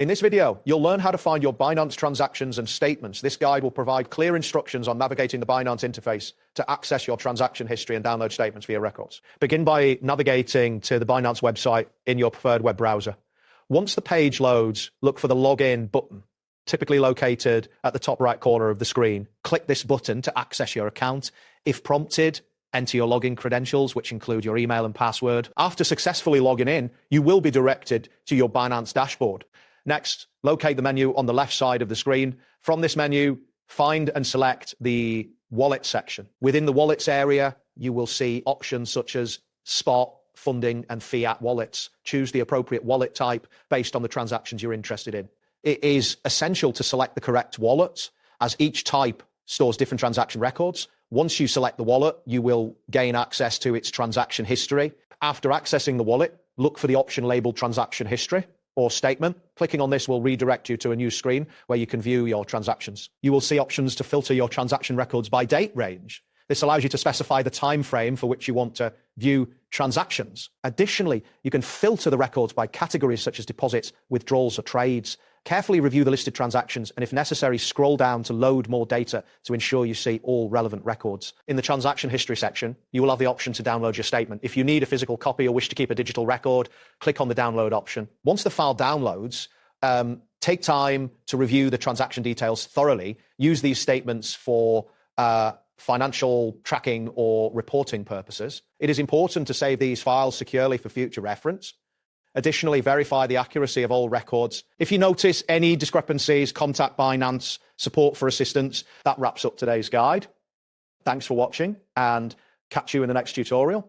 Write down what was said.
In this video, you'll learn how to find your Binance transactions and statements. This guide will provide clear instructions on navigating the Binance interface to access your transaction history and download statements for your records. Begin by navigating to the Binance website in your preferred web browser. Once the page loads, look for the login button, typically located at the top right corner of the screen. Click this button to access your account. If prompted, enter your login credentials, which include your email and password. After successfully logging in, you will be directed to your Binance dashboard. Next, locate the menu on the left side of the screen. From this menu, find and select the wallet section. Within the wallets area, you will see options such as spot, funding, and fiat wallets. Choose the appropriate wallet type based on the transactions you're interested in. It is essential to select the correct wallet, as each type stores different transaction records. Once you select the wallet, you will gain access to its transaction history. After accessing the wallet, look for the option labeled transaction history or statement. Clicking on this will redirect you to a new screen where you can view your transactions. You will see options to filter your transaction records by date range. This allows you to specify the time frame for which you want to view transactions. Additionally, you can filter the records by categories such as deposits, withdrawals, or trades. Carefully review the listed transactions, and if necessary, scroll down to load more data to ensure you see all relevant records. In the transaction history section, you will have the option to download your statement. If you need a physical copy or wish to keep a digital record, click on the download option. Once the file downloads, take time to review the transaction details thoroughly. Use these statements for financial tracking or reporting purposes. It is important to save these files securely for future reference. Additionally, verify the accuracy of all records. If you notice any discrepancies, contact Binance support for assistance. That wraps up today's guide. Thanks for watching, and catch you in the next tutorial.